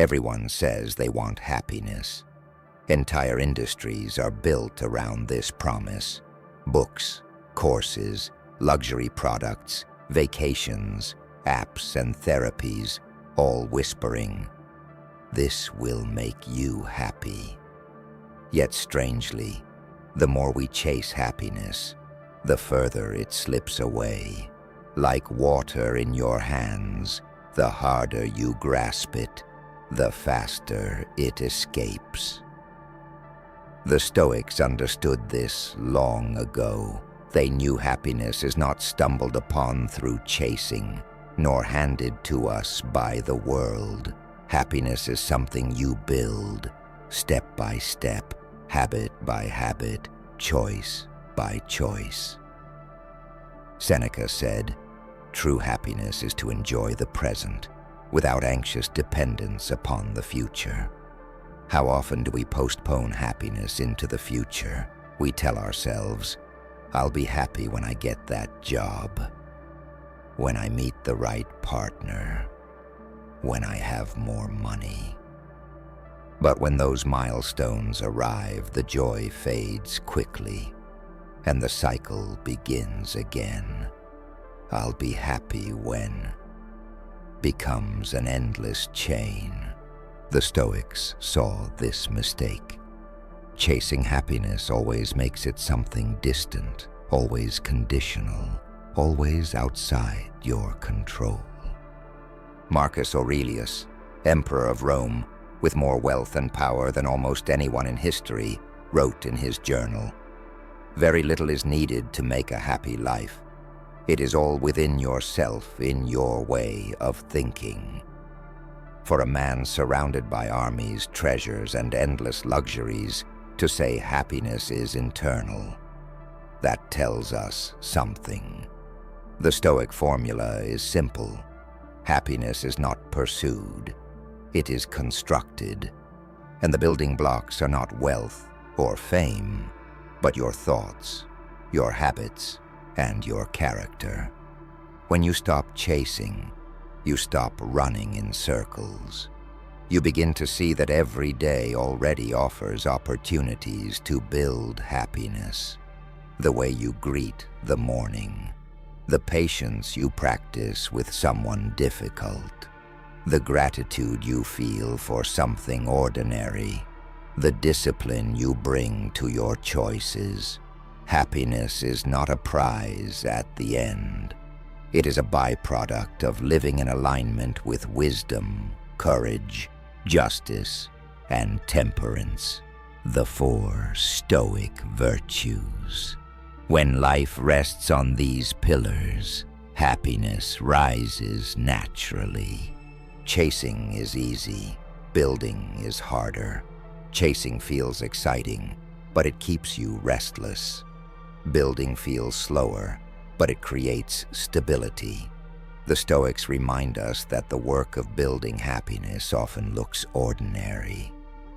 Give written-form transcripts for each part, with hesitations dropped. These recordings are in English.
Everyone says they want happiness. Entire industries are built around this promise. Books, courses, luxury products, vacations, apps and therapies, all whispering, "This will make you happy." Yet strangely, the more we chase happiness, the further it slips away. Like water in your hands, the harder you grasp it, the faster it escapes. The Stoics understood this long ago. They knew happiness is not stumbled upon through chasing, nor handed to us by the world. Happiness is something you build, step by step, habit by habit, choice by choice. Seneca said, "True happiness is to enjoy the present, without anxious dependence upon the future." How often do we postpone happiness into the future? We tell ourselves, "I'll be happy when I get that job, when I meet the right partner, when I have more money." But when those milestones arrive, the joy fades quickly, and the cycle begins again. "I'll be happy when" becomes an endless chain. The Stoics saw this mistake. Chasing happiness always makes it something distant, always conditional, always outside your control. Marcus Aurelius, Emperor of Rome, with more wealth and power than almost anyone in history, wrote in his journal, "Very little is needed to make a happy life. It is all within yourself, in your way of thinking." For a man surrounded by armies, treasures, and endless luxuries, to say happiness is internal, that tells us something. The Stoic formula is simple. Happiness is not pursued, it is constructed. And the building blocks are not wealth or fame, but your thoughts, your habits, and your character. When you stop chasing, you stop running in circles. You begin to see that every day already offers opportunities to build happiness. The way you greet the morning, the patience you practice with someone difficult, the gratitude you feel for something ordinary, the discipline you bring to your choices. Happiness is not a prize at the end. It is a byproduct of living in alignment with wisdom, courage, justice, and temperance, the 4 Stoic virtues. When life rests on these pillars, happiness rises naturally. Chasing is easy, building is harder. Chasing feels exciting, but it keeps you restless. Building feels slower, but it creates stability. The Stoics remind us that the work of building happiness often looks ordinary.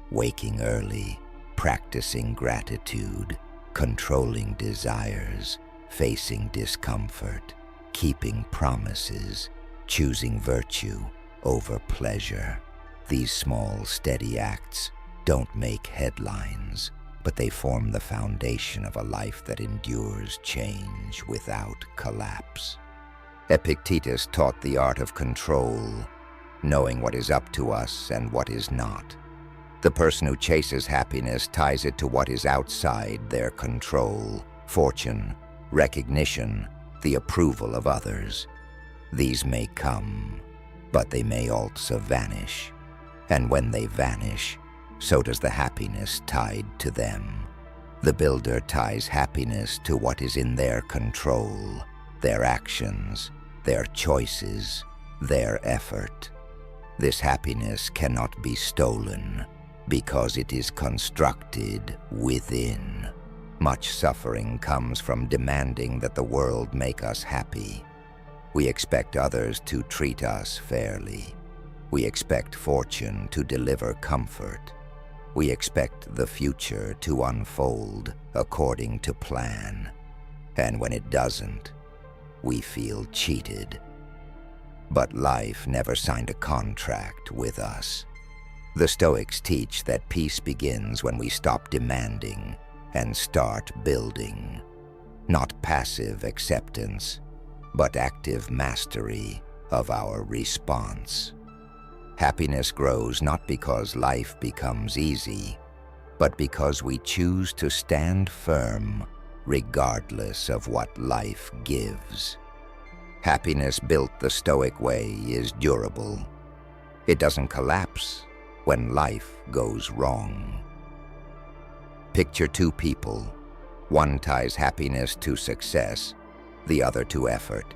Waking early, practicing gratitude, controlling desires, facing discomfort, keeping promises, choosing virtue over pleasure. These small, steady acts don't make headlines, but they form the foundation of a life that endures change without collapse. Epictetus taught the art of control, knowing what is up to us and what is not. The person who chases happiness ties it to what is outside their control: fortune, recognition, the approval of others. These may come, but they may also vanish. And when they vanish, so does the happiness tied to them. The builder ties happiness to what is in their control, their actions, their choices, their effort. This happiness cannot be stolen because it is constructed within. Much suffering comes from demanding that the world make us happy. We expect others to treat us fairly. We expect fortune to deliver comfort. We expect the future to unfold according to plan. And when it doesn't, we feel cheated. But life never signed a contract with us. The Stoics teach that peace begins when we stop demanding and start building. Not passive acceptance, but active mastery of our response. Happiness grows not because life becomes easy, but because we choose to stand firm regardless of what life gives. Happiness built the Stoic way is durable. It doesn't collapse when life goes wrong. Picture two people. One ties happiness to success, the other to effort.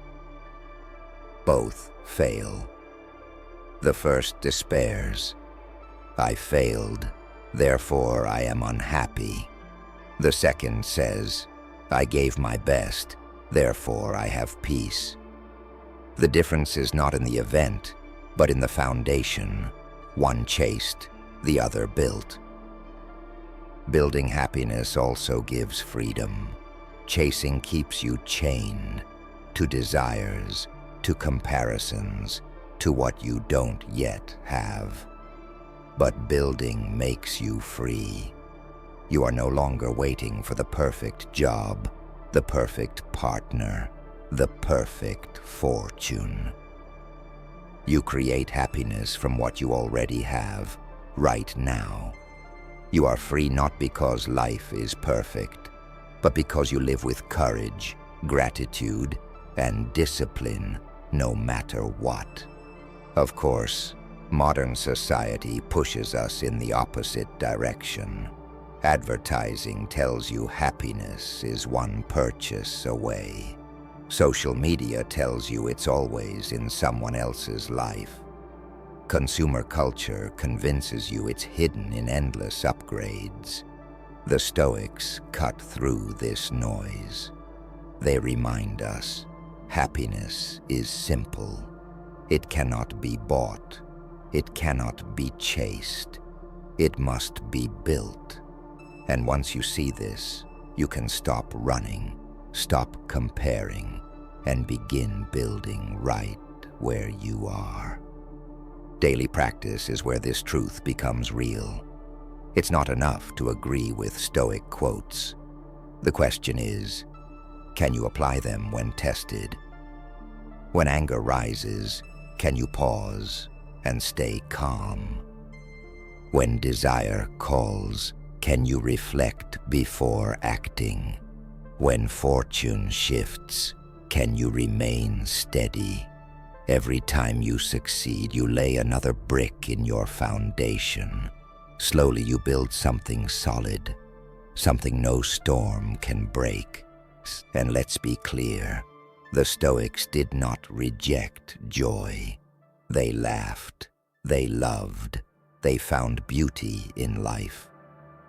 Both fail. The first despairs. I failed, therefore I am unhappy. The second says, I gave my best, therefore I have peace. The difference is not in the event, but in the foundation. One chased, the other built. Building happiness also gives freedom. Chasing keeps you chained to desires, to comparisons, to what you don't yet have. But building makes you free. You are no longer waiting for the perfect job, the perfect partner, the perfect fortune. You create happiness from what you already have, right now. You are free not because life is perfect, but because you live with courage, gratitude, and discipline, no matter what. Of course, modern society pushes us in the opposite direction. Advertising tells you happiness is one purchase away. Social media tells you it's always in someone else's life. Consumer culture convinces you it's hidden in endless upgrades. The Stoics cut through this noise. They remind us, happiness is simple. It cannot be bought. It cannot be chased. It must be built. And once you see this, you can stop running, stop comparing, and begin building right where you are. Daily practice is where this truth becomes real. It's not enough to agree with Stoic quotes. The question is, can you apply them when tested? When anger rises, can you pause and stay calm? When desire calls, can you reflect before acting? When fortune shifts, can you remain steady? Every time you succeed, you lay another brick in your foundation. Slowly you build something solid, something no storm can break. And let's be clear, the Stoics did not reject joy. They laughed, they loved, they found beauty in life.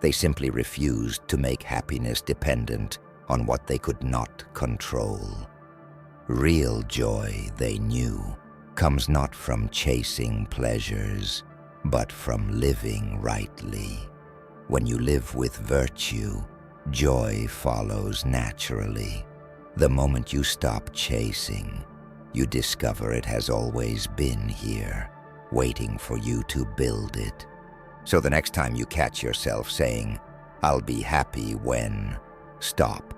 They simply refused to make happiness dependent on what they could not control. Real joy, they knew, comes not from chasing pleasures, but from living rightly. When you live with virtue, joy follows naturally. The moment you stop chasing, you discover it has always been here, waiting for you to build it. So the next time you catch yourself saying, I'll be happy when, stop.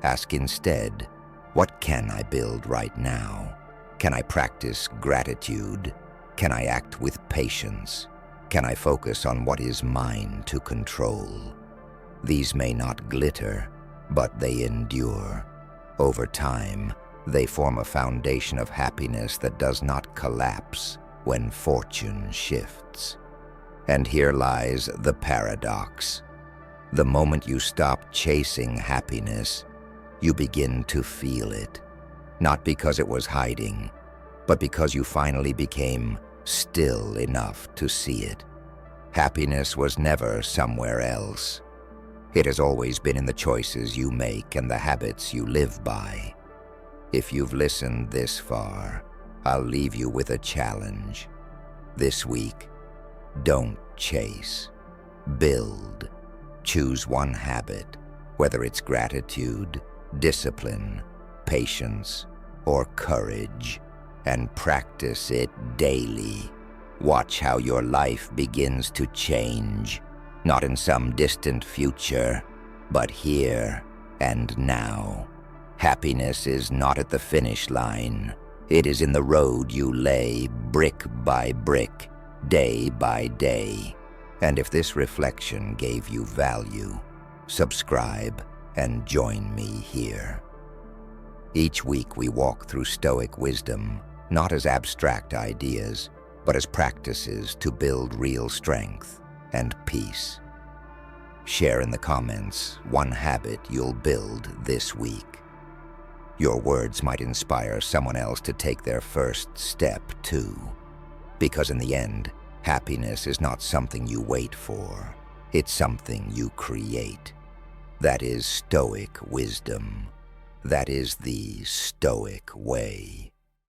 Ask instead, what can I build right now? Can I practice gratitude? Can I act with patience? Can I focus on what is mine to control? These may not glitter, but they endure. Over time, they form a foundation of happiness that does not collapse when fortune shifts. And here lies the paradox. The moment you stop chasing happiness, you begin to feel it, not because it was hiding, but because you finally became still enough to see it. Happiness was never somewhere else. It has always been in the choices you make and the habits you live by. If you've listened this far, I'll leave you with a challenge. This week, don't chase. Build. Choose one habit, whether it's gratitude, discipline, patience, or courage, and practice it daily. Watch how your life begins to change, not in some distant future, but here and now. Happiness is not at the finish line. It is in the road you lay, brick by brick, day by day. And if this reflection gave you value, subscribe and join me here. Each week we walk through Stoic wisdom, not as abstract ideas, but as practices to build real strength and peace. Share in the comments one habit you'll build this week. Your words might inspire someone else to take their first step too. Because in the end, happiness is not something you wait for. It's something you create. That is Stoic wisdom. That is the Stoic way.